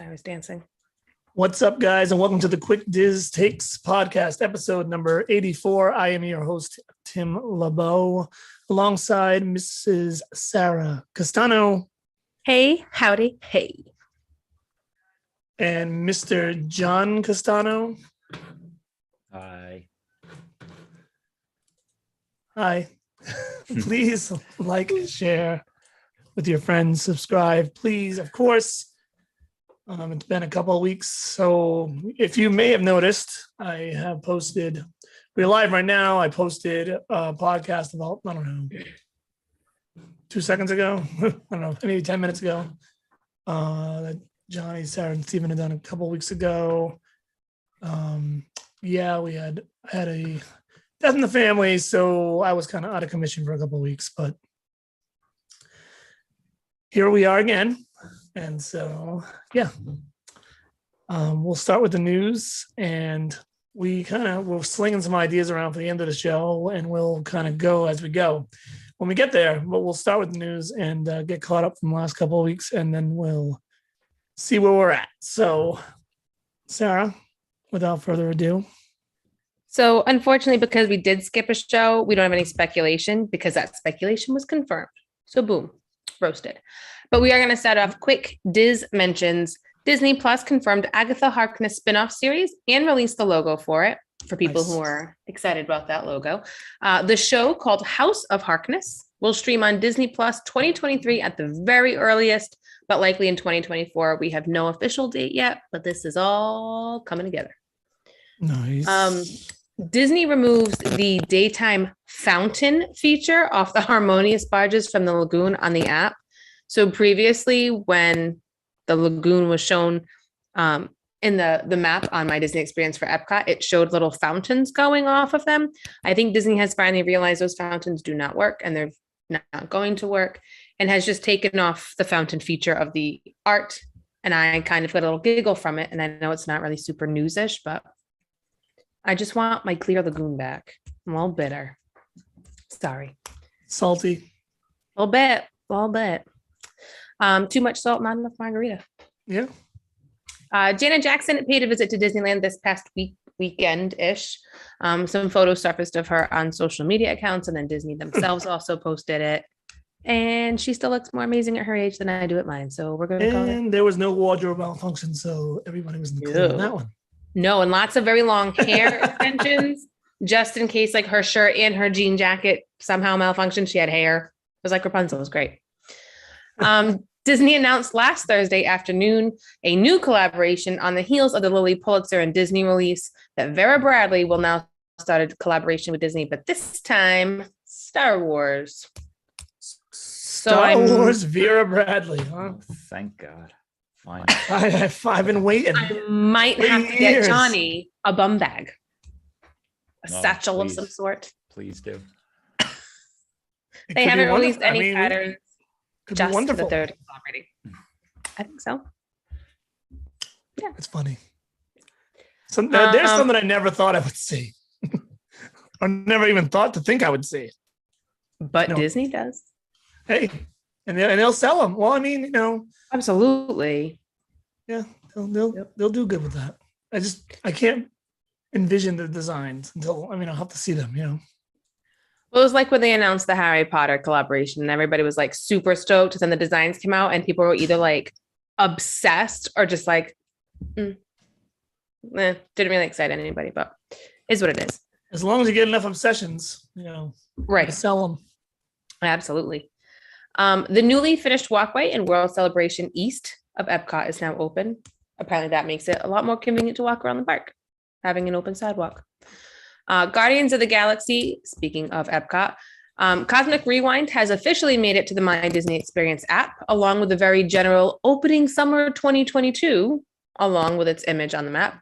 I was dancing. What's up, guys, and welcome to the Quick Diz Takes podcast, episode number 84. I am your host, Tim LeBeau, alongside Mrs. Sarah Castano. Hey, howdy, hey. And Mr. John Castano. Hi. Hi. Please like, share with your friends, subscribe, please, of course. It's been a couple of weeks, so if you may have noticed, I have posted, we're live right now. I posted a podcast about, 2 seconds ago, maybe 10 minutes ago, that Johnny, Sarah, and Stephen had done a couple of weeks ago. I had a death in the family, so I was kind of out of commission for a couple of weeks, but here we are again. And so, we'll start with the news, and we're slinging some ideas around for the end of the show, and we'll kind of go as we go when we get there. But we'll start with the news and get caught up from the last couple of weeks, and then we'll see where we're at. So, Sarah, without further ado. So, unfortunately, because we did skip a show, we don't have any speculation because that speculation was confirmed. So, boom, roasted. But we are going to start off quick Diz mentions. Disney Plus confirmed Agatha Harkness spinoff series and released the logo for it for people who are excited about that logo. The show, called House of Harkness, will stream on Disney Plus 2023 at the very earliest, but likely in 2024. We have no official date yet, but this is all coming together. Nice. Disney removes the daytime fountain feature off the Harmonious barges from the lagoon on the app. So previously, when the lagoon was shown in the map on my Disney experience for Epcot, it showed little fountains going off of them. I think Disney has finally realized those fountains do not work, and they're not going to work, and has just taken off the fountain feature of the art. And I kind of got a little giggle from it. And I know it's not really super newsish, but I just want my clear lagoon back. I'm a little bitter. Sorry. Salty. A little bit. Too much salt, not enough margarita. Yeah. Janet Jackson paid a visit to Disneyland this past weekend-ish. Some photos surfaced of her on social media accounts, and then Disney themselves also posted it. And she still looks more amazing at her age than I do at mine. So we're going to go. And there was no wardrobe malfunction, so everybody was in the clear on that one. No, and lots of very long hair extensions, just in case like her shirt and her jean jacket somehow malfunctioned. She had hair. It was like Rapunzel. It was great. Disney announced last Thursday afternoon a new collaboration on the heels of the Lily Pulitzer and Disney release that Vera Bradley will now start a collaboration with Disney, but this time Star Wars. Star Wars, Vera Bradley, huh? Thank God. Fine. I've been waiting. I might have to get Johnny a bum bag, a satchel of some sort. Please do. They haven't released any patterns. Just for the third already. I think so. Yeah, it's funny. So there's some that I never thought I would see. I never even thought to think I would see it. But Disney does. Hey, and they'll sell them. Well, I mean, absolutely. Yeah, they'll do good with that. I can't envision the designs until I'll have to see them. Well, it was like when they announced the Harry Potter collaboration and everybody was like super stoked. Then the designs came out and people were either like obsessed or just like, didn't really excite anybody, but is what it is. As long as you get enough obsessions, right. Sell them. Absolutely. The newly finished walkway in World Celebration East of Epcot is now open. Apparently that makes it a lot more convenient to walk around the park, having an open sidewalk. Guardians of the Galaxy, speaking of Epcot, Cosmic Rewind has officially made it to the My Disney Experience app, along with a very general opening summer 2022, along with its image on the map.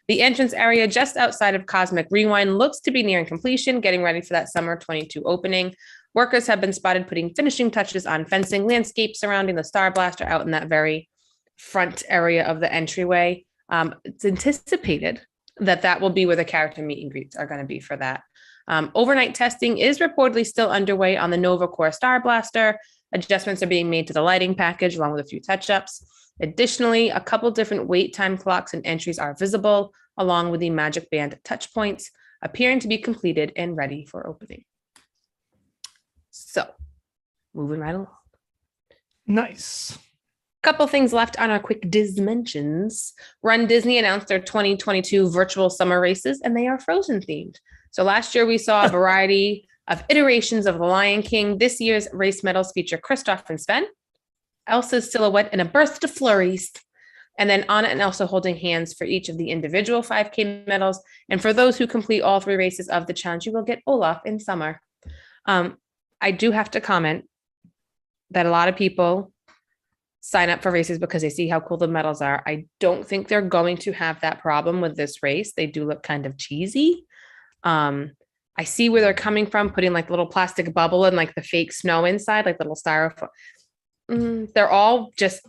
The entrance area just outside of Cosmic Rewind looks to be nearing completion, getting ready for that summer 22 opening. Workers have been spotted putting finishing touches on fencing landscape surrounding the Star Blaster out in that very front area of the entryway. It's anticipated that will be where the character meet and greets are going to be for that. Overnight testing is reportedly still underway on the Nova Core Star Blaster. Adjustments are being made to the lighting package along with a few touch-ups. Additionally, a couple different wait time clocks and entries are visible, along with the magic band touch points, appearing to be completed and ready for opening. So, moving right along. Nice. Couple things left on our quick Diz mentions. Run Disney announced their 2022 virtual summer races, and they are Frozen themed. So last year we saw a variety of iterations of The Lion King. This year's race medals feature Kristoff and Sven, Elsa's silhouette, and a burst of flurries. And then Anna and Elsa holding hands for each of the individual 5K medals. And for those who complete all 3 races of the challenge, you will get Olaf in summer. I do have to comment that a lot of people sign up for races because they see how cool the medals are. I don't think they're going to have that problem with this race. They do look kind of cheesy. I see where they're coming from, putting like little plastic bubble and like the fake snow inside, like little styrofoam. They're all just,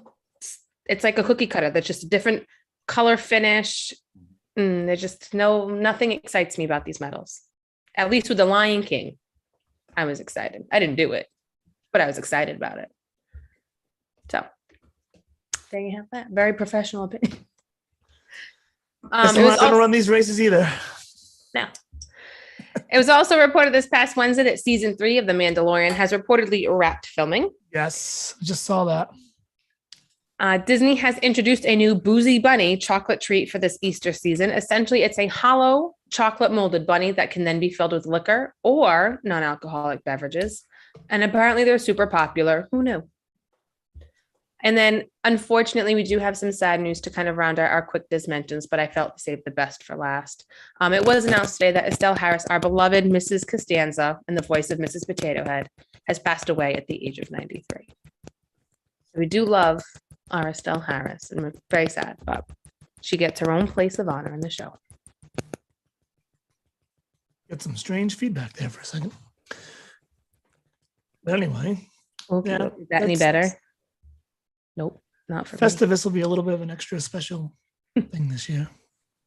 it's like a cookie cutter. That's just a different color finish. There's just nothing excites me about these medals. At least with the Lion King, I was excited. I didn't do it, but I was excited about it. So there you have that. Very professional opinion. I'm not going to run these races either. No. It was also reported this past Wednesday that season 3 of The Mandalorian has reportedly wrapped filming. Yes, I just saw that. Disney has introduced a new Boozy Bunny chocolate treat for this Easter season. Essentially, it's a hollow chocolate molded bunny that can then be filled with liquor or non-alcoholic beverages. And apparently they're super popular. Who knew? And then, unfortunately, we do have some sad news to kind of round out our quick Diz mentions, but I felt to save the best for last. It was announced today that Estelle Harris, our beloved Mrs. Costanza and the voice of Mrs. Potato Head, has passed away at the age of 93. So we do love our Estelle Harris, and we're very sad, but she gets her own place of honor in the show. Get some strange feedback there for a second. But anyway. Okay. Yeah, is that any better? Nope, not for me. Festivus will be a little bit of an extra special thing this year.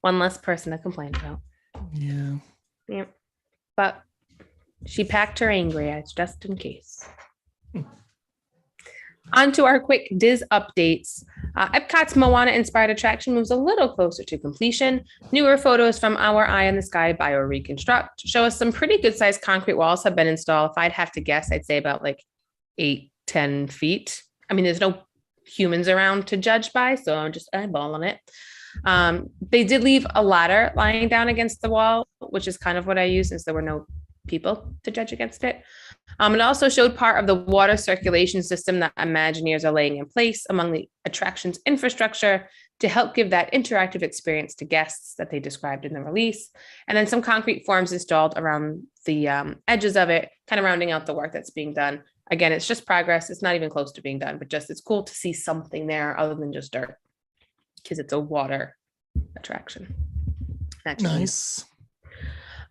One less person to complain about. Yeah. Yeah. But she packed her angry eyes just in case. On to our quick Diz updates. Epcot's Moana-inspired attraction moves a little closer to completion. Newer photos from our Eye in the Sky Bio-Reconstruct show us some pretty good-sized concrete walls have been installed. If I'd have to guess, I'd say about like 8-10 feet. I mean, there's no humans around to judge by, so I'm just eyeballing it. They did leave a ladder lying down against the wall, which is kind of what I used since there were no people to judge against it. It also showed part of the water circulation system that Imagineers are laying in place among the attraction's infrastructure to help give that interactive experience to guests that they described in the release. And then some concrete forms installed around the edges of it, kind of rounding out the work that's being done. Again, it's just progress. It's not even close to being done, but just it's cool to see something there other than just dirt because it's a water attraction. Nice.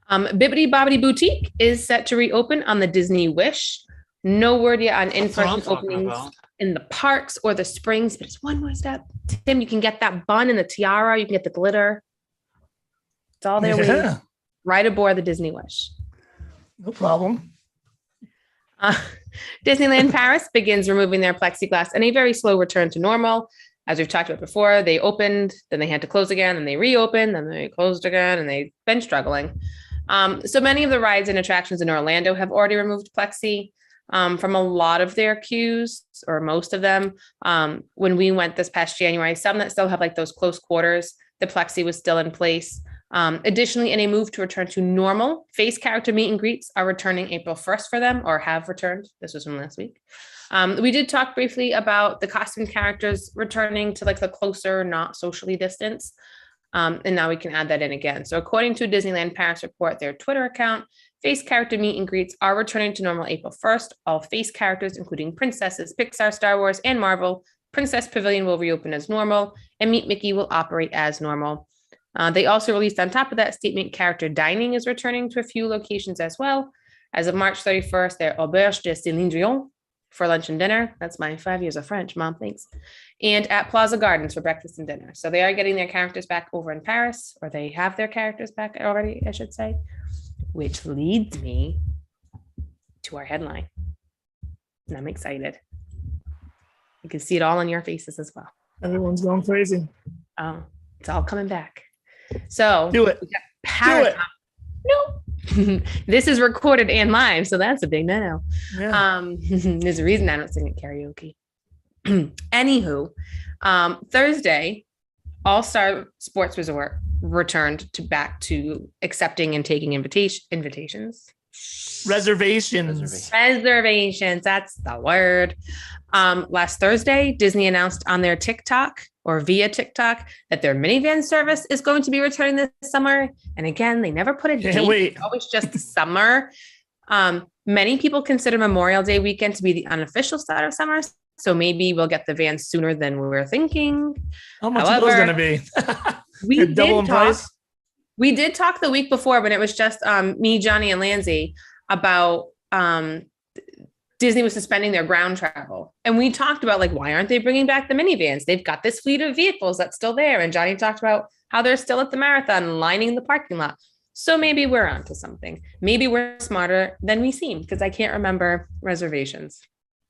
Bibbidi Bobbidi Boutique is set to reopen on the Disney Wish. No word yet on in-person openings in the parks or the springs, but it's one more step. Tim, you can get that bun and the tiara. You can get the glitter. It's all there waiting right aboard the Disney Wish. No problem. Disneyland Paris begins removing their plexiglass and a very slow return to normal. As we've talked about before, they opened, then they had to close again, and they reopened, then they closed again, and they've been struggling. So many of the rides and attractions in Orlando have already removed plexi from a lot of their queues, or most of them. When we went this past January, some that still have like those close quarters, the plexi was still in place. Additionally, in a move to return to normal, face character meet and greets are returning April 1st for them, or have returned. This was from last week. We did talk briefly about the costume characters returning to like the closer, not socially distanced. And now we can add that in again. So according to Disneyland Paris report, their Twitter account, face character meet and greets are returning to normal April 1st. All face characters, including princesses, Pixar, Star Wars, and Marvel, Princess Pavilion will reopen as normal, and Meet Mickey will operate as normal. They also released on top of that statement, character dining is returning to a few locations as well. As of March 31st, they're Auberge de Cylindrion for lunch and dinner. That's my 5 years of French, Mom, thanks. And at Plaza Gardens for breakfast and dinner. So they are getting their characters back over in Paris, or they have their characters back already, I should say, which leads me to our headline. And I'm excited. You can see it all on your faces as well. Everyone's going crazy. Oh, it's all coming back. So Do it. we got Do it. Nope. This is recorded and live, so that's a big no. Yeah. There's a reason I don't sing at karaoke. Anywho, Thursday, All-Star Sports Resort returned back to accepting and taking invitations. Reservations. Reservations, that's the word. Last Thursday, Disney announced on their TikTok or via TikTok that their minivan service is going to be returning this summer. And again, they never put a date. Wait. It's always just the summer. Many people consider Memorial Day weekend to be the unofficial start of summer. So maybe we'll get the van sooner than we were thinking. How much are those going to be? We double in price. We did talk the week before when it was just me, Johnny, and Lindsay about Disney was suspending their ground travel. And we talked about, like, why aren't they bringing back the minivans? They've got this fleet of vehicles that's still there. And Johnny talked about how they're still at the marathon lining the parking lot. So maybe we're onto something. Maybe we're smarter than we seem, because I can't remember reservations.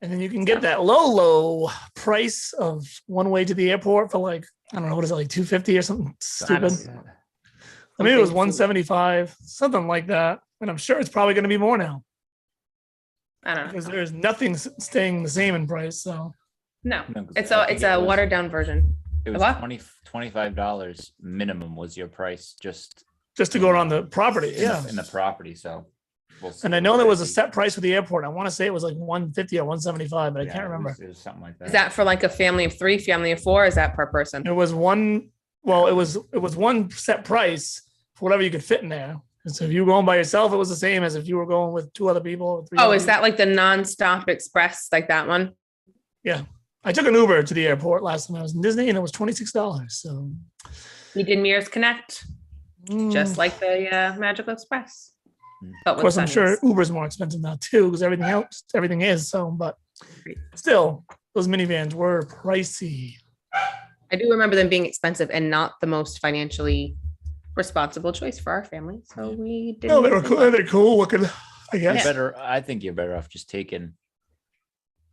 And then you can get that low price of one way to the airport for, like, I don't know, what is it, like $250 or something stupid? I mean, it was $175, something like that. And I'm sure it's probably going to be more now. I don't know. Because there's nothing staying the same in price. So no, it's a watered down version. It was $25 minimum was your price just to go around the property. in the property. So and I know there was a set price for the airport. I want to say it was like $150 or $175, but I can't remember. It was something like that. Is that for like a family of 3, family of 4? Is that per person? It was one. Well, it was one set price for whatever you could fit in there. And so if you were going by yourself, it was the same as if you were going with 2 other people. Or 3 Oh, other is that like the nonstop express, like that one? Yeah. I took an Uber to the airport last time I was in Disney, and it was $26. So we did Mirrors Connect, just like the Magical Express. But of course, I'm sure Uber's more expensive now too, because everything is. So, but still, those minivans were pricey. I do remember them being expensive and not the most financially responsible choice for our family. So we did. No, they were cool. They're cool looking, I guess. I think you're better off just taking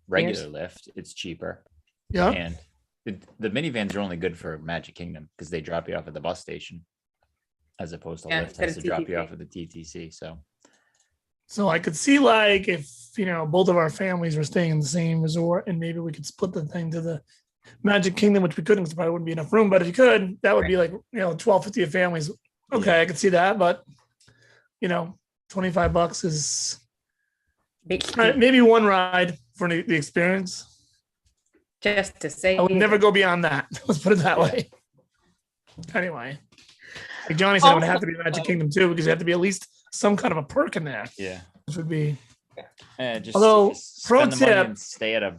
regular Lyft. It's cheaper. Yeah. And the minivans are only good for Magic Kingdom because they drop you off at the bus station, as opposed to Lyft has to drop you off at the TTC. So I could see, like, if both of our families were staying in the same resort, and maybe we could split the thing to the Magic Kingdom, which we couldn't because there probably wouldn't be enough room. But if you could, that would be like $12.50 a families. Okay, I could see that, but $25 is maybe one ride for the experience. Just to say, I would never go beyond that. Let's put it that way. Anyway, like Johnny said, it would have to be Magic Kingdom too, because there have to be at least some kind of a perk in there. Yeah, which would be. Although, pro tip, stay at a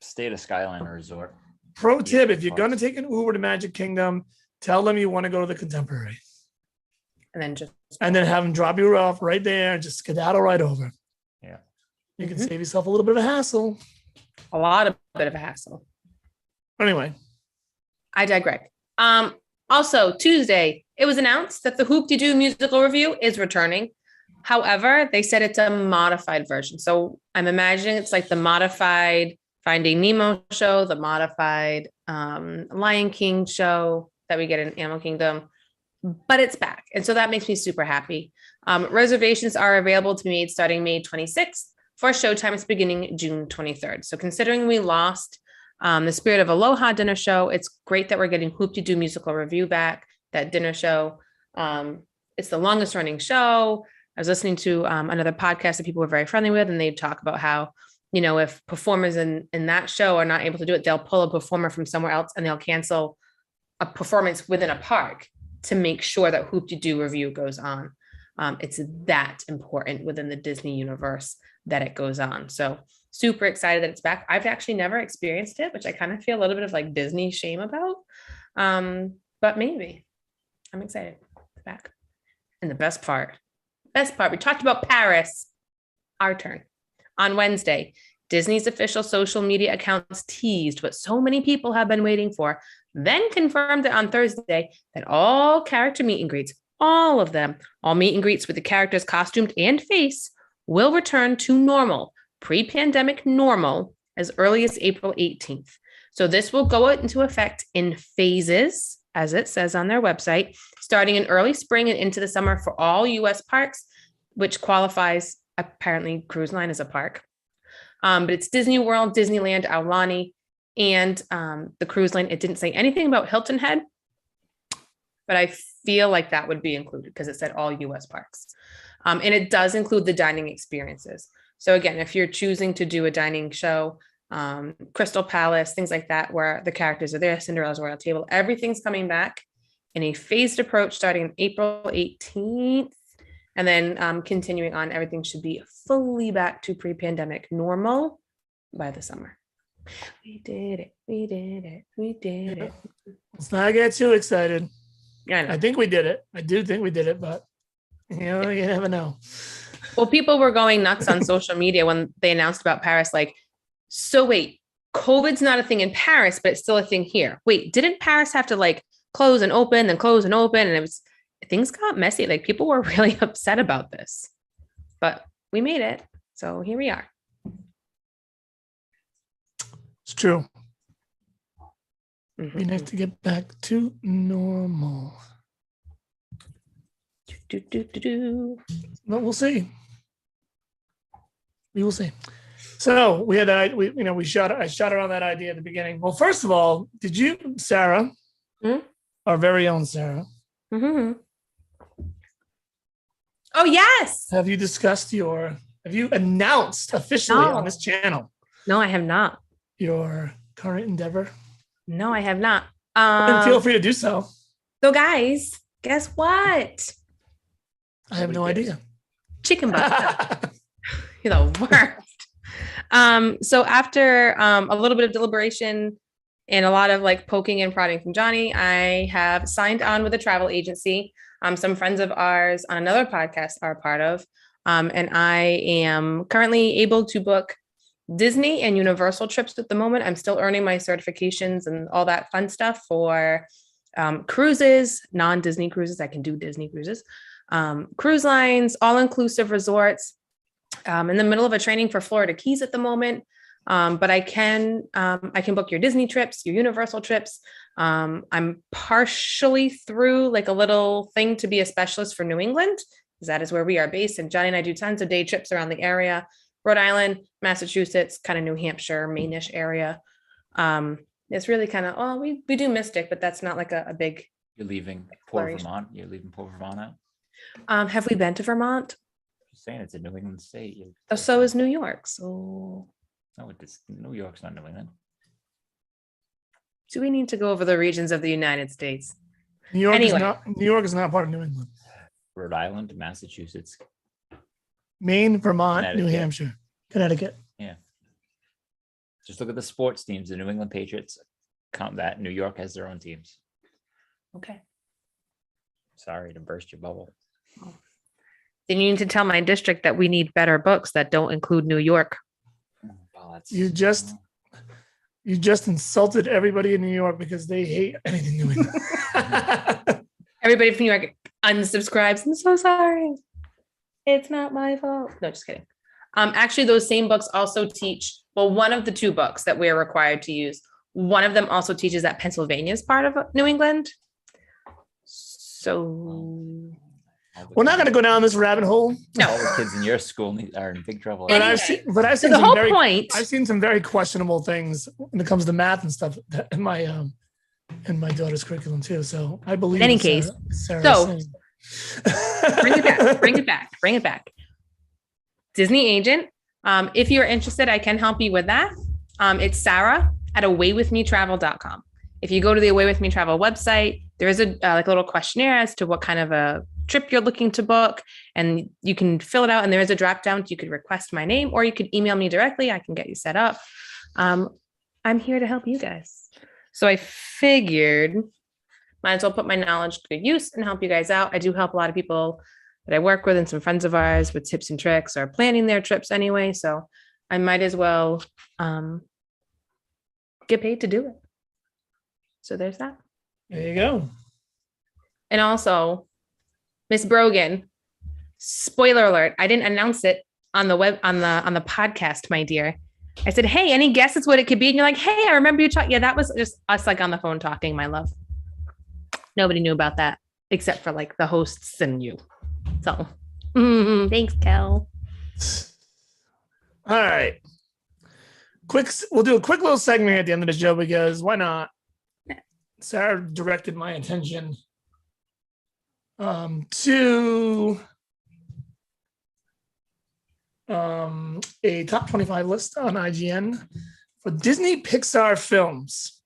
Skyliner resort. Pro tip: if you're going to take an Uber to Magic Kingdom, tell them you want to go to the Contemporary, and then have them drop you off right there, and just skedaddle right over. Yeah, you can save yourself a little bit of a hassle. A bit of a hassle. Anyway, I digress. Also, Tuesday, it was announced that the Hoop-de-Doo musical review is returning. However, they said it's a modified version. So I'm imagining it's like the modified Finding Nemo show, the modified Lion King show that we get in Animal Kingdom, but it's back. And so that makes me super happy. Reservations are available to be made starting May 26th for showtimes beginning June 23rd. So considering we lost the Spirit of Aloha dinner show, it's great that we're getting Hoop-de-Doo musical review back, that dinner show. It's the longest running show. I was listening to another podcast that people were very friendly with, and they talk about how, if performers in that show are not able to do it, they'll pull a performer from somewhere else and they'll cancel a performance within a park to make sure that Hoop-de-Doo review goes on. It's that important within the Disney universe that it goes on. So super excited that it's back. I've actually never experienced it, which I kind of feel a little bit of like Disney shame about. But maybe I'm excited. It's back. And the best part, we talked about Paris. Our turn. On Wednesday, Disney's official social media accounts teased what so many people have been waiting for, then confirmed it on Thursday that all character meet and greets, all of them, all meet and greets with the characters costumed and face, will return to normal, pre-pandemic normal, as early as April 18th. So this will go into effect in phases, as it says on their website, starting in early spring and into the summer for all U.S. parks, which qualifies, apparently cruise line as a park. But it's Disney World, Disneyland, Aulani, and the cruise line. It didn't say anything about Hilton Head, but I feel like that would be included because it said all U.S. parks. And it does include the dining experiences. So again, if you're choosing to do a dining show, Crystal Palace, things like that, where the characters are there, Cinderella's Royal Table, everything's coming back in a phased approach starting on April 18th. And then continuing on, everything should be fully back to pre-pandemic normal by the summer. We did it. We did it. We did it. Let's not get too excited. Yeah, I know. I think we did it. I do think we did it, but you never know. Well, people were going nuts on social media when they announced about Paris. Like, so wait, COVID's not a thing in Paris, but it's still a thing here. Wait, didn't Paris have to like close and open, then close and open? And things got messy. Like people were really upset about this, but we made it. So here we are. It's true. Mhm. We need to get back to normal. But we'll see. We will see. So we had that. I shot her on that idea at the beginning. Well, first of all, did you, Sarah, our very own Sarah? Mm-hmm. Oh yes. Have you announced officially on this channel? No, I have not. Your current endeavor? No, I have not. And feel free to do so. So guys, guess what? I have no idea. Chicken butt. You're the worst. So after a little bit of deliberation and a lot of like poking and prodding from Johnny, I have signed on with a travel agency. Some friends of ours on another podcast are a part of. And I am currently able to book Disney and Universal trips at the moment. I'm still earning my certifications and all that fun stuff for cruises, non-Disney cruises. I can do Disney cruises, cruise lines, all-inclusive resorts. In the middle of a training for Florida Keys at the moment. But I can book your Disney trips, your Universal trips. I'm partially through like a little thing to be a specialist for New England, because that is where we are based. And Johnny and I do tons of day trips around the area, Rhode Island, Massachusetts, kind of New Hampshire, Maine-ish area. It's really kind of, we do Mystic, but that's not like a big. You're leaving Port Vermont. You're leaving Port Vermont out. Have we been to Vermont? Just saying, it's a New England state. So is New York. So no, New York's not New England. Do we need to go over the regions of the United States? New York is not part of New England. Rhode Island, Massachusetts, Maine, Vermont, New Hampshire, Connecticut. Yeah. Just look at the sports teams. The New England Patriots count that. New York has their own teams. Okay. Sorry to burst your bubble. Then you need to tell my district that we need better books that don't include New York. Well, You just insulted everybody in New York because they hate anything New England. Everybody from New York unsubscribes. I'm so sorry. It's not my fault. No, just kidding. Actually, those same books also teach, well, one of the two books that we're required to use, one of them also teaches that Pennsylvania is part of New England. So we're not going to go down this rabbit hole. No. All the kids in your school are in big trouble. But Anyway, I've seen the some whole very, point. I've seen some very questionable things when it comes to math and stuff in my daughter's curriculum too. So I believe. In any case, Sarah's bring it back. Disney agent. If you're interested, I can help you with that. It's Sarah at awaywithmetravel.com. If you go to the Away With Me Travel website, there is a like a little questionnaire as to what kind of a trip you're looking to book, and you can fill it out. And there is a drop down. You could request my name, or you could email me directly. I can get you set up. I'm here to help you guys. So I figured might as well put my knowledge to good use and help you guys out. I do help a lot of people that I work with and some friends of ours with tips and tricks or planning their trips anyway. So I might as well get paid to do it. So there's that. There you go. And also, Miss Brogan, spoiler alert, I didn't announce it on the web on the podcast, my dear. I said, hey, any guesses what it could be? And you're like, hey, I remember you talking. Yeah, that was just us like on the phone talking, my love. Nobody knew about that except for like the hosts and you. So thanks, Kel. All right. We'll do a quick little segment at the end of the show because why not? Sarah directed my attention to a top 25 list on IGN for Disney Pixar films.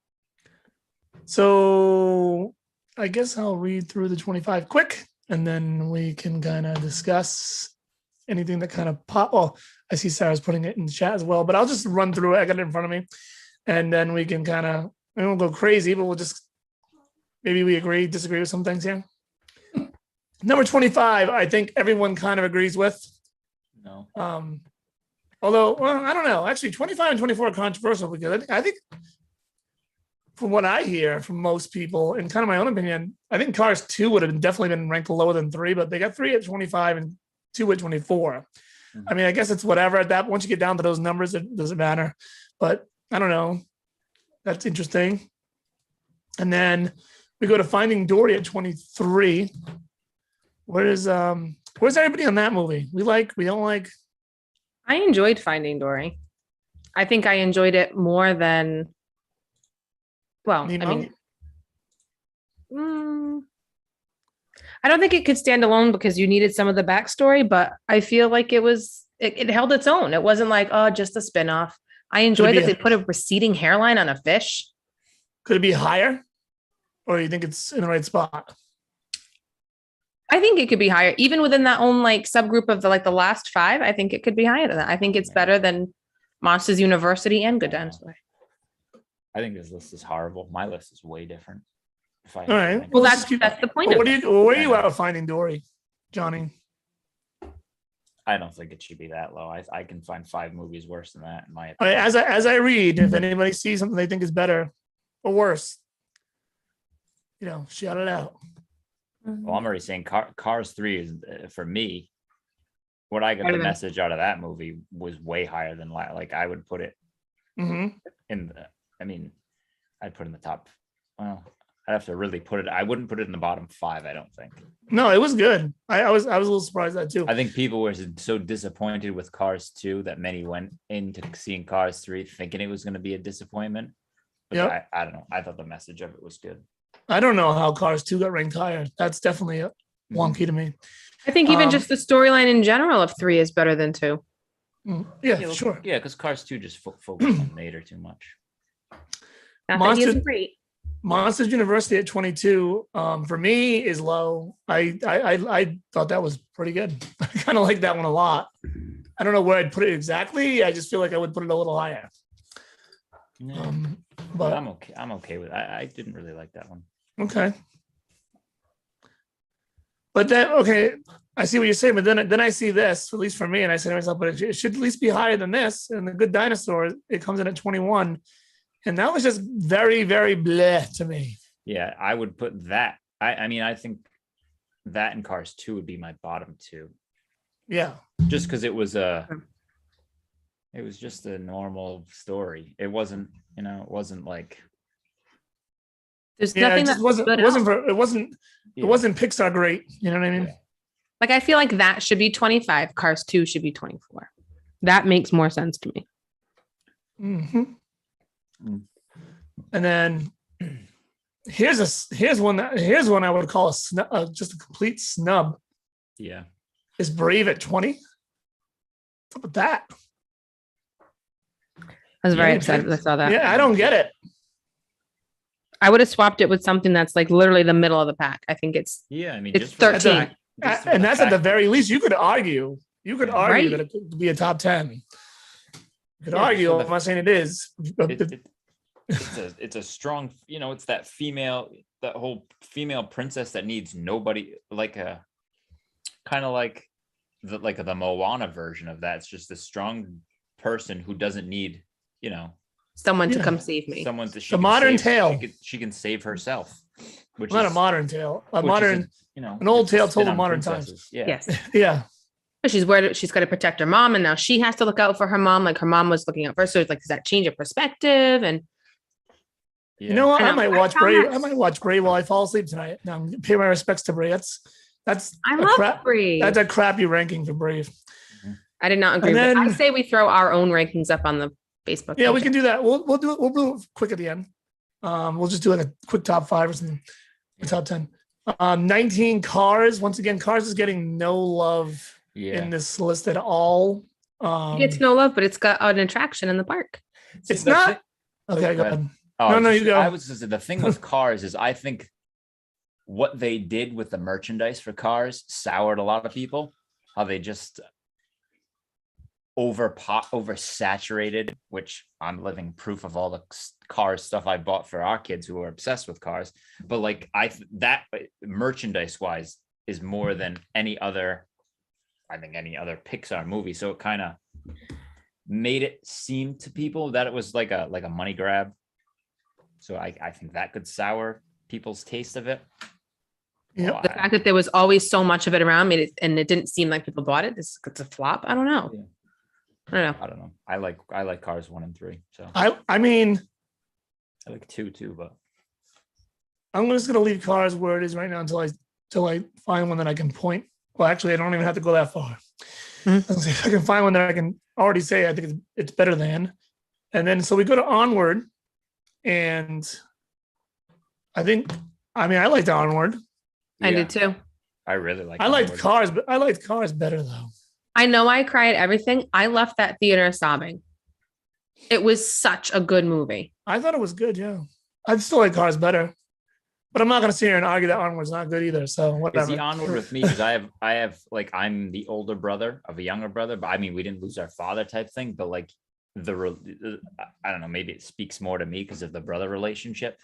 So I guess I'll read through the 25 quick and then we can kind of discuss anything that kind of pop. Oh, I see Sarah's putting it in the chat as well, but I'll just run through it. I got it in front of me and then we can kind of, we won't go crazy, but we'll just, maybe we agree, disagree with some things here. Number 25, I think everyone kind of agrees with. No. Although, well, I don't know. Actually, 25 and 24 are controversial because I think from what I hear from most people, and kind of my own opinion, I think Cars 2 would have definitely been ranked lower than 3, but they got 3 at 25 and 2 at 24. Mm-hmm. I mean, I guess it's whatever at that. Once you get down to those numbers, it doesn't matter. But I don't know. That's interesting. And then we go to Finding Dory at 23. Where's everybody on that movie? We don't like. I enjoyed Finding Dory. I think I enjoyed it more than. Well, Nemo? I mean, I don't think it could stand alone because you needed some of the backstory, but I feel like it held its own. It wasn't like, oh, just a spinoff. I enjoyed that they put a receding hairline on a fish. Could it be higher? Or you think it's in the right spot? I think it could be higher, even within that own like subgroup of the last 5. I think it could be higher than that. I think it's better than Monsters University and Good Dinosaur. I think this list is horrible. My list is way different. All right. Well, that's the point. Where are you at with Finding Dory, Johnny? I don't think it should be that low. I can find 5 movies worse than that in my opinion. All right, as I read, if anybody sees something they think is better or worse, shout it out. Well, I'm already saying Cars 3 is, for me, what I got the message out of that movie was way higher than like I would put it in the, I mean, I'd put it in the top. Well, I'd have to really put it. I wouldn't put it in the bottom 5. I don't think. No, it was good. I was a little surprised at that too. I think people were so disappointed with Cars 2 that many went into seeing Cars 3 thinking it was going to be a disappointment. But I don't know. I thought the message of it was good. I don't know how Cars 2 got ranked higher. That's definitely wonky to me. I think even just the storyline in general of 3 is better than 2. Yeah, sure. Yeah, because Cars 2 just focused on Mater too much. Monsters University at 22 for me is low. I thought that was pretty good. I kind of like that one a lot. I don't know where I'd put it exactly. I just feel like I would put it a little higher. Yeah. But I'm okay with it. I didn't really like that one. Okay. But then, okay, I see what you're saying, but then I see this, at least for me, and I say to myself, but it should at least be higher than this. And The Good Dinosaur, it comes in at 21. And that was just very, very bleh to me. Yeah, I would put that. I mean, I think that and Cars 2 would be my bottom 2. Yeah. Just because it was just a normal story. It wasn't, it wasn't like. There's nothing that wasn't Pixar great. You know what I mean? Yeah. Like, I feel like that should be 25. Cars 2 should be 24. That makes more sense to me. Mm-hmm. And then here's one I would call just a complete snub. Yeah. Is Brave at 20? What's up with that? I was very excited when I saw that. Yeah, I don't get it. I would have swapped it with something that's like literally the middle of the pack. I think it's it's 13. And that's at the very least. You could argue that it could be a top 10. You could argue. I'm not saying it is. It's a strong, it's that whole female princess that needs nobody, like a kind of like the Moana version of that. It's just a strong person who doesn't need, someone to come save me. Someone to the modern tale. She can save herself. Which not a modern tale. An old tale told in modern times. Yeah. Yes. Yeah. But she's worried she's got to protect her mom, and now she has to look out for her mom. Like her mom was looking out first. So it's like, does that change your perspective? And you know what? I I know. might I watch found Bray. that- I might watch Bray while I fall asleep tonight. Now I'm gonna pay my respects to Bray. That's I a love Brave. That's a crappy ranking for Brave. I did not agree And with it. then- I say we throw our own rankings up on the Facebook. Yeah, we page. can do that. We'll do it quick at the end. We'll just do like a quick top 5 or something. Or top 10. 19 Cars. Once again, Cars is getting no love in this list at all. It gets no love, but it's got an attraction in the park. It's not. Okay, go ahead. Oh, No, you go. I was just the thing with Cars is I think what they did with the merchandise for Cars soured a lot of people. How they just oversaturated, which I'm living proof of all the Cars stuff I bought for our kids who are obsessed with Cars. But like that merchandise wise is more than any other Pixar movie. So it kind of made it seem to people that it was like a money grab. So I think that could sour people's taste of it. Yep. The fact that there was always so much of it around made it, and it didn't seem like people bought it. It's a flop. I don't know. Yeah. I don't know. I like Cars 1 and 3. So I mean, I like 2 too, but I'm just gonna leave Cars where it is right now until I find one that I can point. Well, actually, I don't even have to go that far. Let's see if I can find one that I can already say I think it's better than. And then so we go to Onward, and I liked Onward. I did too. I really like. I liked Onward. Cars, but I liked Cars better though. I know I cried everything. I left that theater sobbing. It was such a good movie. I thought it was good. Yeah, I still like Cars better, but I'm not going to sit here and argue that Onward's not good either. So Is whatever. the Onward with me because I have like I'm the older brother of a younger brother, but I mean we didn't lose our father type thing, but like I don't know, maybe it speaks more to me because of the brother relationship.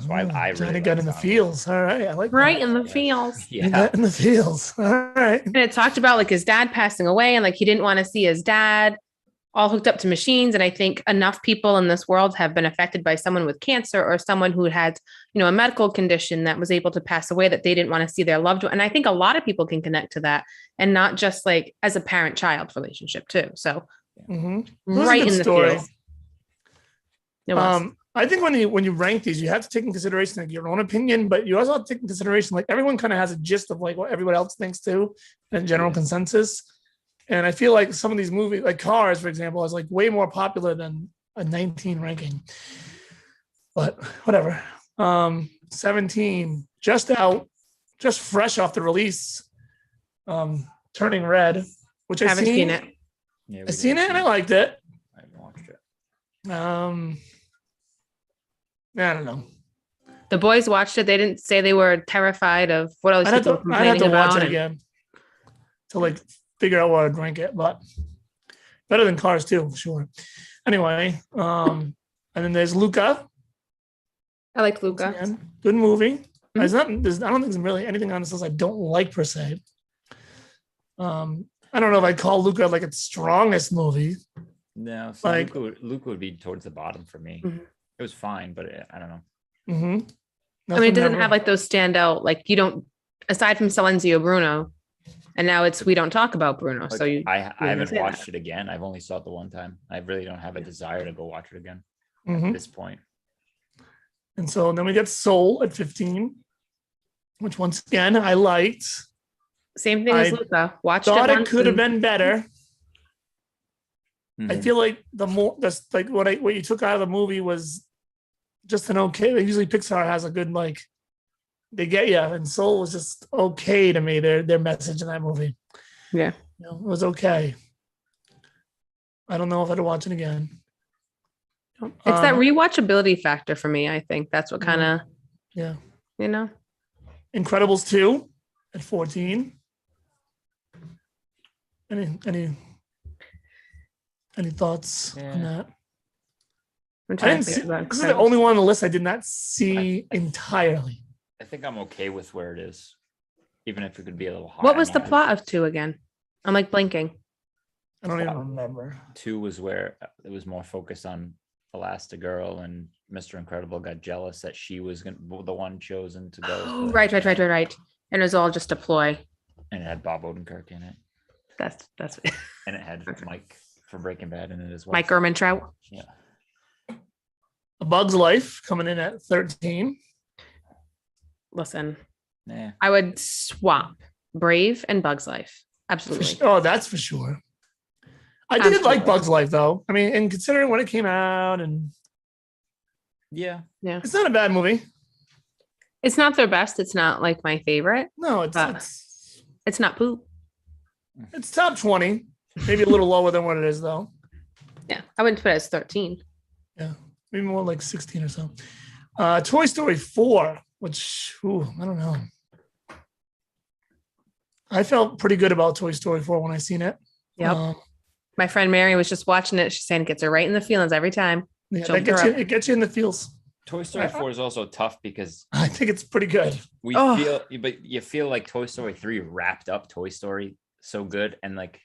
So I Johnny really got liked in the Onward. feels. All right, I like Right that. in the Yeah. feels. You Yeah, got in the feels. All right. And it talked about like his dad passing away and like he didn't want to see his dad all hooked up to machines. And I think enough people in this world have been affected by someone with cancer or someone who had, a medical condition that was able to pass away that they didn't want to see their loved one. And I think a lot of people can connect to that and not just like as a parent-child relationship too. So Mm-hmm. It was a right good in the story. feels. It was. I think when you rank these, you have to take in consideration like your own opinion, but you also have to take in consideration like everyone kind of has a gist of like what everyone else thinks too, and general consensus. And I feel like some of these movies, like Cars, for example, is like way more popular than a 19 ranking. But whatever. 17, just fresh off the release. Turning Red, which I've Haven't seen it. yeah. I've seen it and I liked it. I haven't watched it. I don't know. The boys watched it. They didn't say they were terrified of what else I'd have people to, were I'd have complaining to watch about. it again to like figure out where I'd rank it, but better than Cars too, for sure. Anyway, and then there's Luca. I like Luca. Again, good movie. I don't think there's really anything on this list I don't like per se. I don't know if I'd call Luca like its strongest movie. No, so Like- Luca would be towards the bottom for me. Mhm. It was fine, but I don't know. Mm-hmm. I mean, it doesn't have like those standout, like you don't, aside from Silenzio Bruno, and now it's we don't talk about Bruno. Like, So you, I haven't say watched it again. I've only saw it the one time. I really don't have a desire to go watch it again Mhm. at this point. And so then we get Soul at 15, which once again I liked. same thing as I Luca. Watched Thought it it once could have and- been better. I Mhm. feel like that's like what you took out of the movie was just an okay. Usually Pixar has a good like they get you, and Soul was just okay to me. Their message in that movie, Yeah. it was okay. I don't know if I'd watch it again. It's that Um, rewatchability factor for me. I think that's what kind of, Yeah, Incredibles 2 at 14. Any thoughts on Yeah. that? I'm I trying didn't to see. think about This is the Incredibles. only one on the list I did not see entirely. I think I'm okay with where it is, even if it could be a little higher. What was the now. plot of 2 again? I'm like blinking. I don't even remember. 2 was where it was more focused on Elastigirl, and Mr. Incredible got jealous that she was the one chosen to go. Oh, right. And it was all just a ploy. And it had Bob Odenkirk in it. That's And it had Mike from Breaking Bad in it as well. Mike Ehrmantraut. Yeah. A Bug's Life coming in at 13. Listen, Yeah. I would swap Brave and Bug's Life. Absolutely. Oh, that's for sure. I did Absolutely. like Bug's Life though. I mean, and considering when it came out, and Yeah. it's not a bad movie. It's not their best. It's not like my favorite. No, It's not poop. it's top 20, maybe a little lower than what it is though. Yeah, I wouldn't put it as 13. Yeah, maybe more like 16 or so. Toy Story 4, which I don't know. I felt pretty good about Toy Story 4 when I seen it. Yep. My friend Mary was just watching it. She's saying it gets her right in the feelings every time. Yeah, it gets you in the feels. Toy Story 4 is also tough because I think it's pretty good. You feel like Toy Story 3 wrapped up Toy Story so good, and like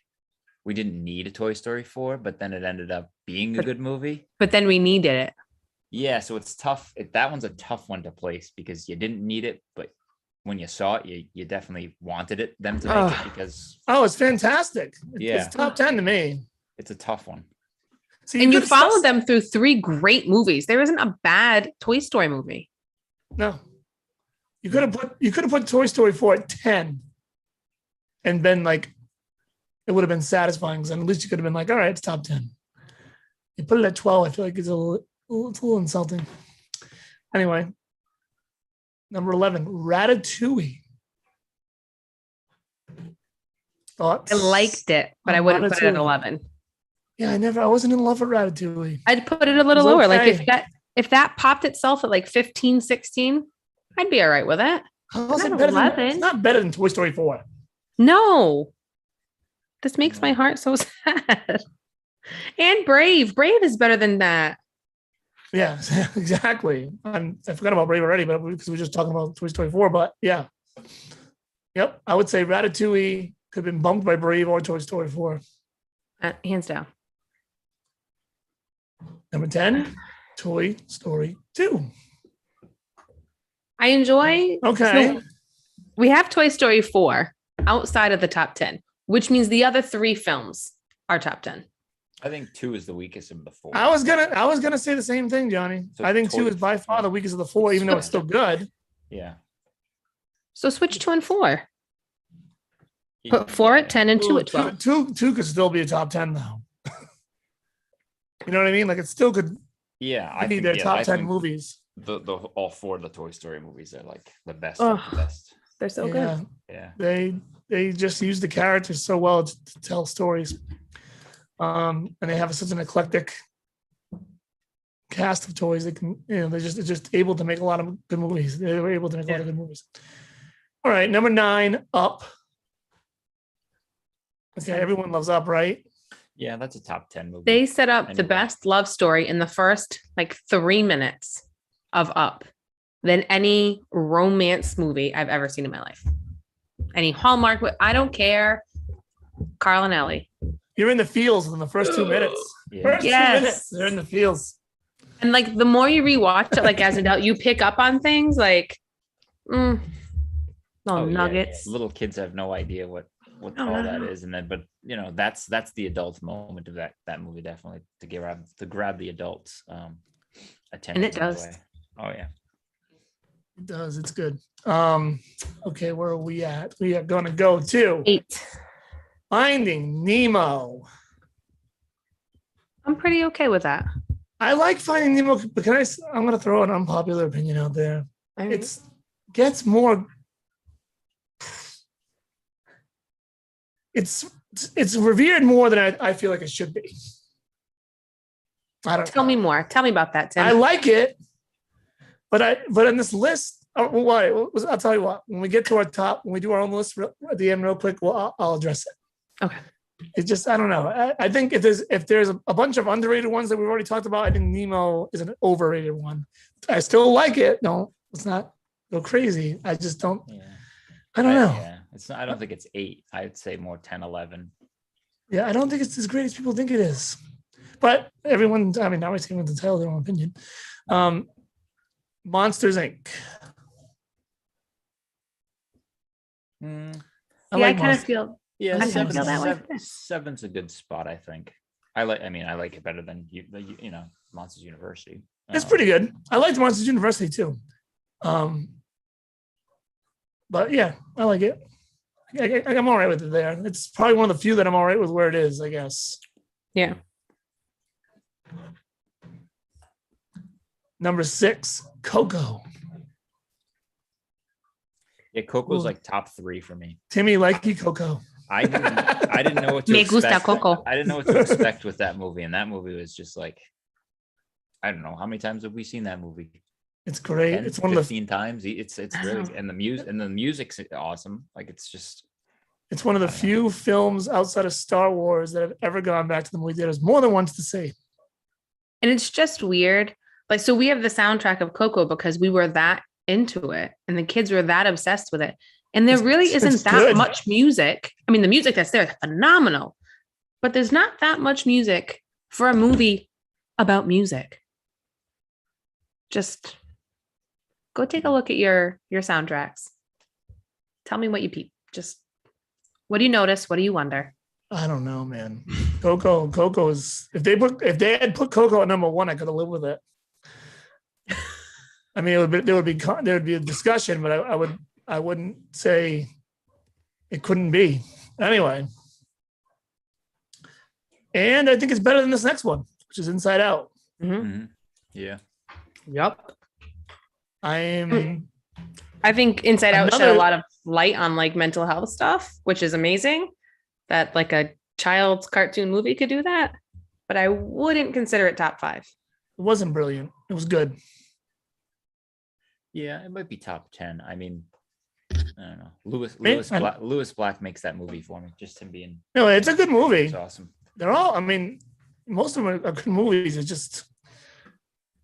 we didn't need a Toy Story 4, but then it ended up being a good movie. But then we needed it. Yeah, so it's tough. That one's a tough one to place because you didn't need it, but when you saw it, you definitely wanted them to make it because it's fantastic. Yeah. It's top 10 to me. It's a tough one. See, and you followed them through 3 great movies. There isn't a bad Toy Story movie. No. You could have put Toy Story 4 at 10 and been like, it would have been satisfying because at least you could have been like, all right, it's top 10. You put it at 12, I feel like it's a little insulting. Anyway, number 11, Ratatouille. Thoughts? I liked it, but I wouldn't put it at 11. Yeah, I wasn't in love with Ratatouille. I'd put it a little lower. Like if that popped itself at like 15, 16, I'd be all right with it. It's not better than Toy Story 4. No. This makes my heart so sad. And Brave. Brave is better than that. Yeah, exactly. I forgot about Brave already, but because we were just talking about Toy Story 4, but yeah. Yep, I would say Ratatouille could have been bumped by Brave or Toy Story 4. Hands down. Number 10, Toy Story 2. I enjoy. Okay. So we have Toy Story 4 outside of the top 10, which means the other 3 films are top 10. I think 2 is the weakest of the 4. I was gonna say the same thing, Johnny. So I think 2 is by far the weakest of the 4, even though it's still good. Yeah. So switch 2 and 4. Put 4 at 10 and 2 at 12. 2 could still be a top 10 though. You know what I mean? Like it still could. Yeah, I think they're top 10 movies. The all 4 of the Toy Story movies are like the best of the best. They're so good. Yeah. They just use the characters so well to tell stories. And they have such an eclectic cast of toys. They can, they're just able to make a lot of good movies. They were able to make a lot of good movies. All right, number 9, Up. Okay, everyone loves Up, right? Yeah, that's a top 10 movie. They set up the best love story in the first like 3 minutes of Up than any romance movie I've ever seen in my life. Any Hallmark, I don't care. Carl and Ellie. You're in the feels in the first 2 minutes. Yeah. First 2 minutes, they're in the feels. And like the more you rewatch it, like as an adult, you pick up on things like nuggets. Yeah. Little kids have no idea what all that is, and then that's the adult moment of that movie, definitely to grab the adults attention. And it does. Oh yeah. It does. It's good. Okay, where are we at? We are gonna go to 8. Finding Nemo. I'm pretty okay with that. I like Finding Nemo, but I'm going to throw an unpopular opinion out there. Right. It gets more. It's revered more than I feel like it should be. I don't Tell me more. Tell me about that, Tim. I like it, but in this list, I'll tell you what. When we get to our top, when we do our own list at the end, real quick, I'll address it. Okay. It's just I don't know. I think if there's a bunch of underrated ones that we've already talked about, I think Nemo is an overrated one. I still like it. No, let's not go crazy. I just don't. Yeah. I don't know. Yeah, it's not. I don't think it's 8. I'd say more 10, 11. Yeah, I don't think it's as great as people think it is. But everyone, I mean, now we're taking to tell their own opinion. Monsters Inc. I kind of feel Yeah, I feel that way. seven's a good spot, I think. I like it better than Monsters University. It's pretty good. I liked Monsters University too. But yeah, I like it. I'm all right with it there. It's probably one of the few that I'm all right with where it is, I guess. Yeah. Number 6, Coco. Yeah, Coco's like top 3 for me. Timmy, like Coco. I didn't know what to Me gusta expect. Coco. I didn't know what to expect with that movie, and that movie was just like, I don't know how many times have we seen that movie? It's great. 10, it's one of the 15 times. It's really, and the music's awesome. Like it's one of the few films outside of Star Wars that have ever gone back to the movie theaters more than once to see. And it's just weird. Like, so we have the soundtrack of Coco because we were that into it and the kids were that obsessed with it. And there really isn't that much music. I mean, the music that's there is phenomenal, but there's not that much music for a movie about music. Just go take a look at your soundtracks. Tell me what you peep. Just what do you notice? What do you wonder? I don't know, man. Coco is if they had put Coco at number 1, I could have lived with it. I mean, there would be a discussion, but I wouldn't say it couldn't be. Anyway. And I think it's better than this next one, which is Inside Out. Mm-hmm. Yeah. Yep. I think Inside Out shed a lot of light on like mental health stuff, which is amazing that like a child's cartoon movie could do that. But I wouldn't consider it top 5. It wasn't brilliant. It was good. Yeah, it might be top 10. I mean, I don't know. Lewis Black makes that movie for me. Just him being. No, it's a good movie. It's awesome. They're all. I mean, most of them are good movies. It's just.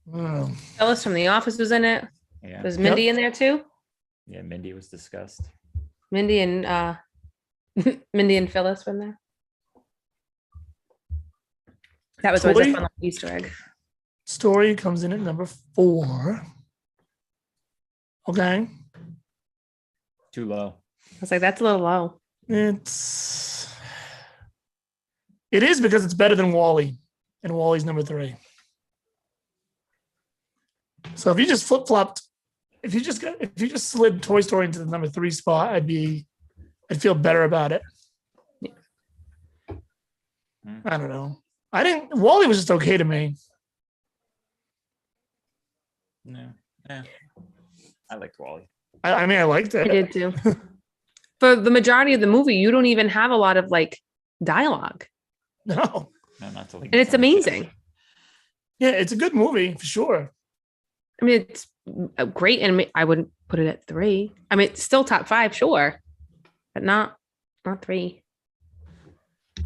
Phyllis from The Office was in it. Yeah. Was Mindy in there too? Yeah, Mindy was discussed. Mindy and Phyllis were in there. That was always a fun Easter egg. Story comes in at number 4. Okay. Too low. I was like, that's a little low. It is because it's better than Wall-E, and Wall-E's number 3. So if you just flip-flopped, if you just slid Toy Story into the number 3 spot, I'd feel better about it. Yeah. I don't know. Wall-E was just okay to me. No. Yeah. I liked Wall-E. I mean, I liked it. I did too. For the majority of the movie, you don't even have a lot of like dialogue. No, not to like. And it's amazing. Yeah, it's a good movie for sure. I mean, it's great, and I wouldn't put it at 3. I mean, it's still top 5, sure, but not 3.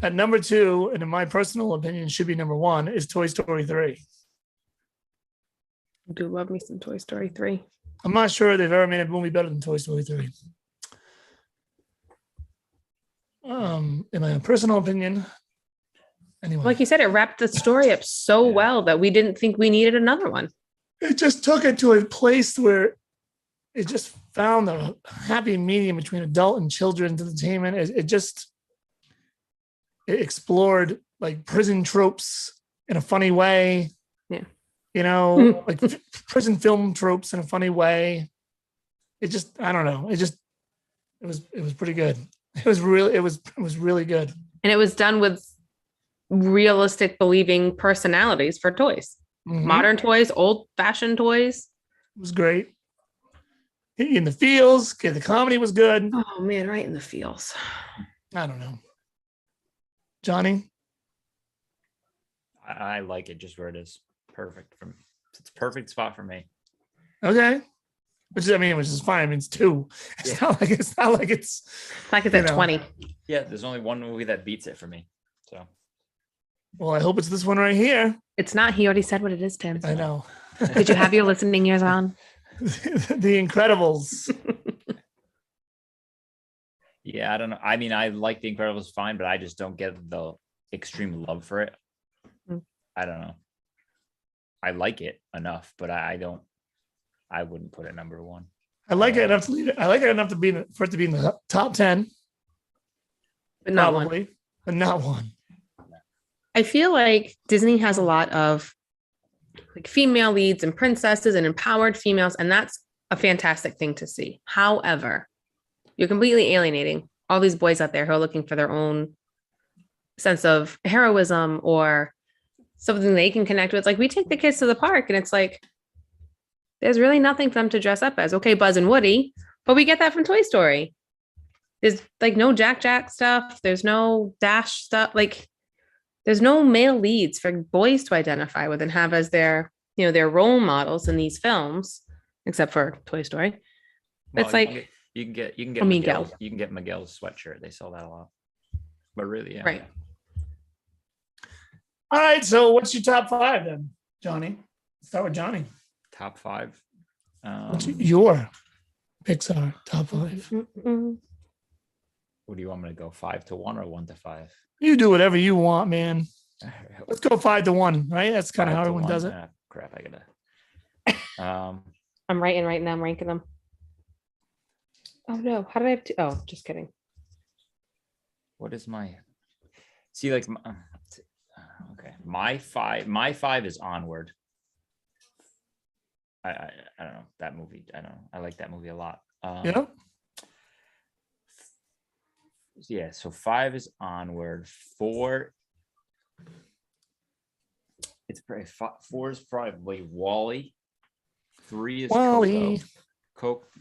At number 2, and in my personal opinion, should be number 1, is Toy Story 3. I do love me some Toy Story 3. I'm not sure they've ever made a movie better than Toy Story 3. In my personal opinion. Anyway. Like you said, it wrapped the story up so well that we didn't think we needed another one. It just took it to a place where it just found a happy medium between adult and children's entertainment. It explored like prison tropes in a funny way. Yeah. You know, like prison film tropes in a funny way. It just, I don't know. It was pretty good. It was really good. And it was done with realistic believing personalities for toys. Mm-hmm. Modern toys, old fashioned toys. It was great. In the feels, okay, the comedy was good. Oh man, right in the feels. I don't know. Johnny? I like it just where it is. Perfect. It's a perfect spot for me. Okay. Which is fine. I mean, it's 2. It's not like it's at 20. Yeah, there's only one movie that beats it for me. So. Well, I hope it's this one right here. It's not. He already said what it is, Tim. I know. Did you have your listening ears on? The Incredibles. Yeah, I don't know. I mean, I like The Incredibles fine, but I just don't get the extreme love for it. I don't know. I like it enough, but I wouldn't put it number 1. I like it enough to leave it. I like it enough for it to be in the top 10. but not one. probably, but not one. I feel like Disney has a lot of like female leads and princesses and empowered females, and that's a fantastic thing to see. However, you're completely alienating all these boys out there who are looking for their own sense of heroism or something they can connect with. Like we take the kids to the park and it's like, there's really nothing for them to dress up as. Okay, Buzz and Woody, but we get that from Toy Story. There's like no Jack stuff. There's no Dash stuff. Like there's no male leads for boys to identify with and have as their, their role models in these films, except for Toy Story. Well, It's like you can get Miguel. You can get Miguel's sweatshirt. They sell that a lot. But really, yeah. Right. All right. So what's your top 5 then, Johnny? Start with Johnny. Top 5. What's your Pixar top 5? What do you want me to go? 5 to 1 or 1 to 5? You do whatever you want, man. Let's go 5 to 1, right? That's kind of how everyone does it. Crap, I gotta. I'm writing right now. I'm ranking them. Oh no! How did I have to? Oh, just kidding. What is my? See, like, okay, my 5 is Onward. I don't know that movie. I don't know. I like that movie a lot. Yeah. Yeah. So 5 is Onward. 4. It's probably 4 is probably Wall-E. 3 is Wall-E.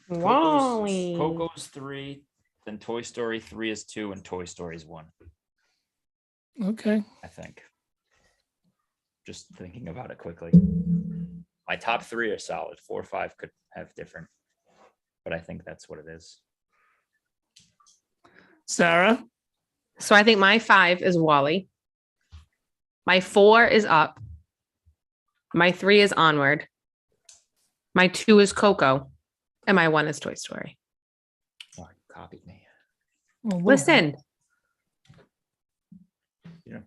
Wall-E. Coco's 3. Then Toy Story 3 is 2, and Toy Story is 1. Okay. I think. Just thinking about it quickly. My top 3 are solid. 4 or 5 could have different, but I think that's what it is. Sarah? So I think my 5 is Wall-E. My 4 is Up. My 3 is Onward. My 2 is Coco. And my 1 is Toy Story. Oh, you copied me. Listen.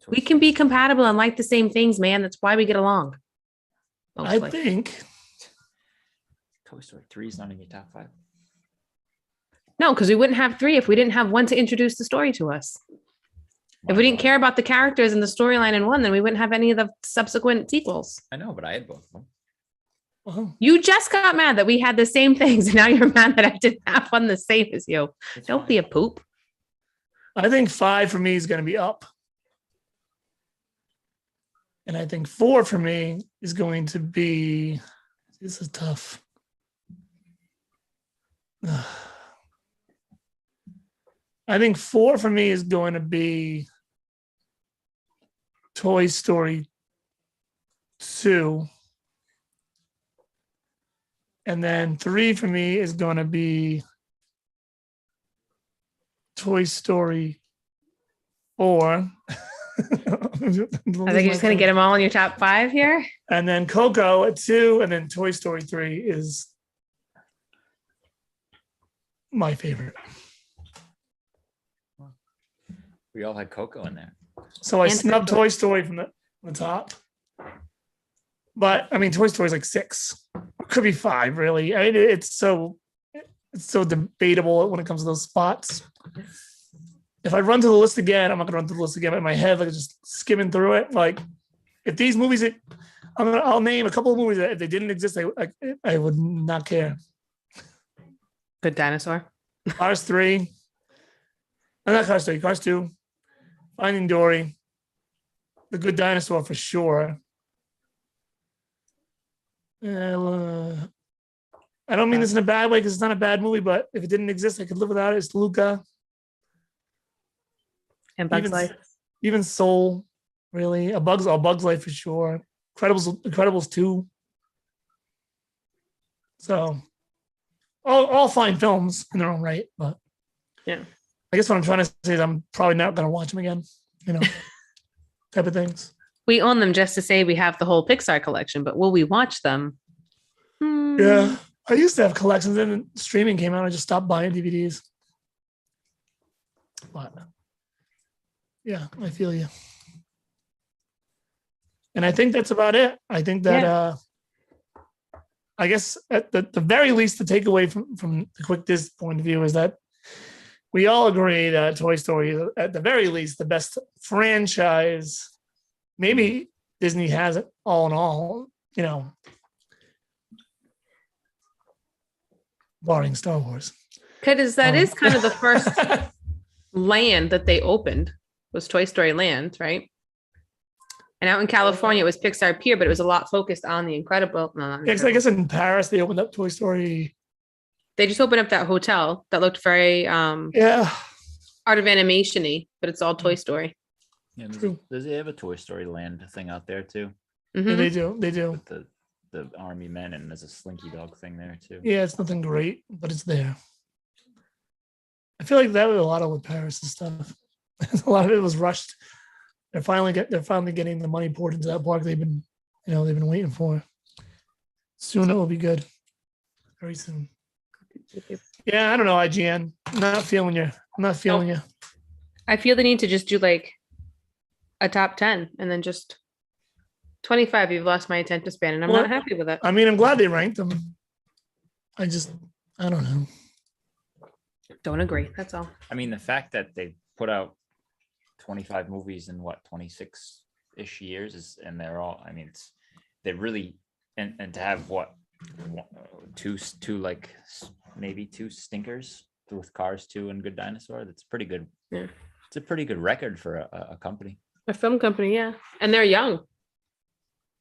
We can be compatible and like the same things, man. That's why we get along. Mostly. I think Toy Story 3 is not in your top 5. No, because we wouldn't have 3 if we didn't have 1 to introduce the story to us. If we didn't care about the characters and the storyline in 1, then we wouldn't have any of the subsequent sequels. I know, but I had both of them. well, You just got mad that we had the same things, and now you're mad that I didn't have one the same as you. It's Don't fine. be a poop. I think 5 for me is going to be Up. And I think 4 for me is going to be, this is tough. I think 4 for me is going to be Toy Story 2. And then 3 for me is going to be Toy Story 4. I think you're just going to get them all in your top 5 here. And then Coco at 2, and then Toy Story 3 is my favorite. We all had Coco in there. So I And snubbed Coco. Toy Story from the top. But I mean, Toy Story is like 6. It could be 5, really. I mean, it's so debatable when it comes to those spots. If I run through the list again, I'm not gonna run through the list again. But in my head, like just skimming through it. Like, if these movies, I'll name a couple of movies that if they didn't exist, I would not care. Good Dinosaur. Cars 3. Not Cars 3, Cars 2. Finding Dory. The Good Dinosaur for sure. I don't mean this in a bad way because it's not a bad movie, but if it didn't exist, I could live without it. It's Luca. And Bugs Life. Even Soul, really. A Bug's Life for sure. Incredibles 2. So all fine films in their own right, but Yeah. I guess what I'm trying to say is I'm probably not going to watch them again, type of things. We own them just to say we have the whole Pixar collection, but will we watch them? Yeah. I used to have collections, and then streaming came out. I just stopped buying DVDs. But yeah, I feel you. And I think that's about it. I think that I guess at the very least, the takeaway from the Quick Disc point of view is that we all agree that Toy Story is, at the very least, the best franchise. Maybe Disney has it all in all, barring Star Wars. Because that is kind of the first land that they opened was Toy Story Land, right? And out in California, it was Pixar Pier, but it was a lot focused on the Incredible. No, not Yeah, 'cause I guess in Paris they opened up Toy Story. They just opened up that hotel that looked very Yeah, art of animation-y, but it's all Toy Story. Yeah, True. Does it have a Toy Story Land thing out there too? Mhm. yeah, they do. With the army men, and there's a Slinky Dog thing there too. Yeah, it's nothing great, but it's there. I feel like that was a lot of with Paris and stuff. A lot of it was rushed. They're finally getting the money poured into that park they've been waiting for. Soon it will be good. Very soon. Yeah, I don't know, IGN. I'm not feeling you. I feel the need to just do like a top 10 and then just 25. You've lost my attention span, and I'm not happy with it. I mean, I'm glad they ranked them. I don't know. Don't agree. That's all. I mean, the fact that they put out 25 movies in 26-ish years and they're all, I mean, they're really, and to have two like maybe two stinkers with Cars 2 and Good Dinosaur, that's pretty good. Yeah. It's a pretty good record for a company. A film company, yeah. And they're young.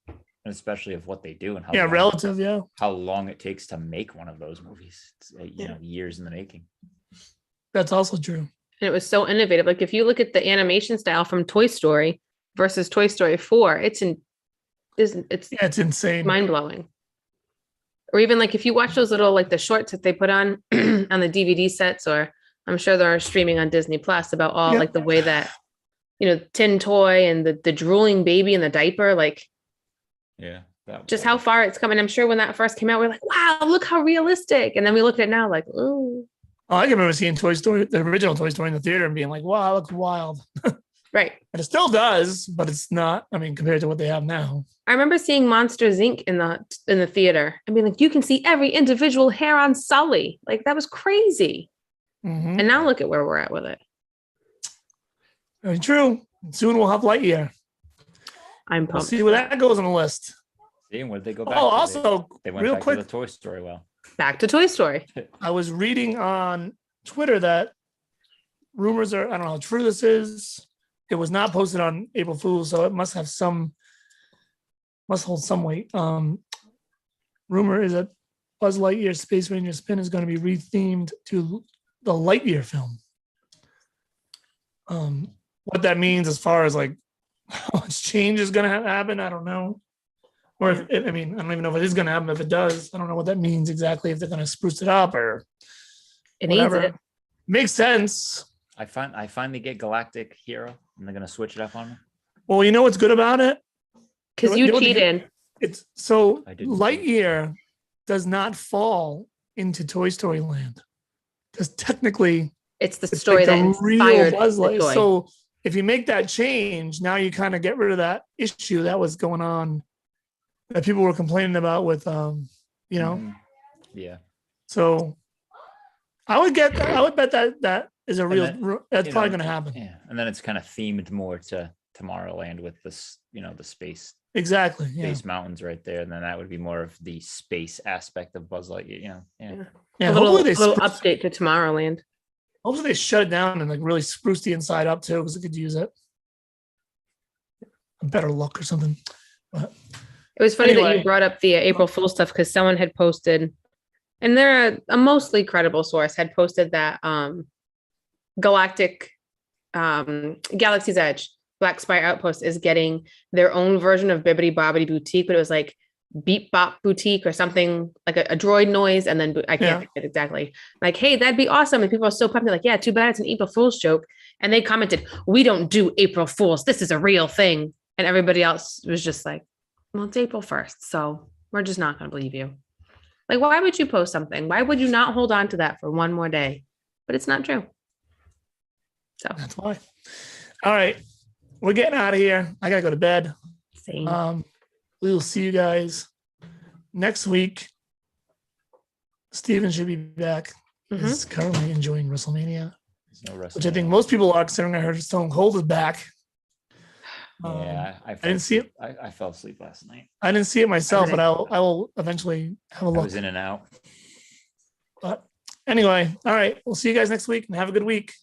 And especially of what they do and how long it takes to make one of those movies. It's, years in the making. That's also true. And it was so innovative. Like if you look at the animation style from Toy Story versus Toy Story 4, it's insane. Mind-blowing. Or even like if you watch those little like the shorts that they put on on the DVD sets, or I'm sure they're streaming on Disney Plus about all like the way that Tin Toy and the drooling baby in the diaper, like just how far it's coming. I'm sure when that first came out, we're like, wow, look how realistic. And then we look at it now like, oh. I can remember seeing Toy Story, the original Toy Story in the theater and being like, wow, that looks wild. Right. And it still does, but it's not, I mean, compared to what they have now. I remember seeing Monsters Inc. in the theater and being like, you can see every individual hair on Sully. Like that was crazy. Mm-hmm. And now look at where we're at with it. Very true. Soon we'll have Lightyear. I'm pumped. We'll see where that goes on the list. See, where did they go back? Oh, also, they went real back quick, to the Toy Story well. Back to Toy Story. I was reading on Twitter that rumors are, I don't know how true this is. It was not posted on April Fool's, so it must hold some weight. Rumor is that Buzz Lightyear Space Ranger Spin is going to be rethemed to the Lightyear film. What that means as far as like how much change is going to happen, I don't know. Or if I don't even know if it is going to happen. If it does, I don't know what that means exactly. If they're going to spruce it up or whatever. Needs it. Makes sense. I finally get Galactic Hero, and they're going to switch it up on me. Well, you know what's good about it? Because you cheated. It's so I didn't. Lightyear does not fall into Toy Story Land because technically it's the story that inspired Buzz the toy. So if you make that change, now you kind of get rid of that issue that was going on that people were complaining about with, Yeah. So I would bet that is a real. That's probably going to happen. Yeah, and then it's kind of themed more to Tomorrowland with this, the space. Exactly. Yeah. Space mountains right there, and then that would be more of the space aspect of Buzz Lightyear. Yeah. A little update to Tomorrowland. Hopefully they shut it down and like really spruce the inside up too, because it could use it. A better look or something. But it was funny that you brought up the April Fool stuff because someone had posted, and they're a mostly credible source, had posted that Galaxy's Edge, Black Spire Outpost is getting their own version of Bibbidi Bobbidi Boutique, but it was like Beep Bop Boutique or something like a droid noise. And then I can't think of it exactly. Like, hey, that'd be awesome. And people are so pumped. They're like, yeah, too bad it's an April Fool's joke. And they commented, we don't do April Fools. This is a real thing. And everybody else was just like, well, it's April 1st. So we're just not going to believe you. Like, why would you post something? Why would you not hold on to that for one more day? But it's not true. So that's why. All right. We're getting out of here. I got to go to bed. Same. We will see you guys next week. Steven should be back. Mm-hmm. He's currently enjoying WrestleMania. There's no which I think most people are, considering I heard Stone Cold is back. Yeah, I didn't see it. I fell asleep last night. I didn't see it myself, but I will eventually have a I look. was in and out. But anyway, all right. We'll see you guys next week and have a good week.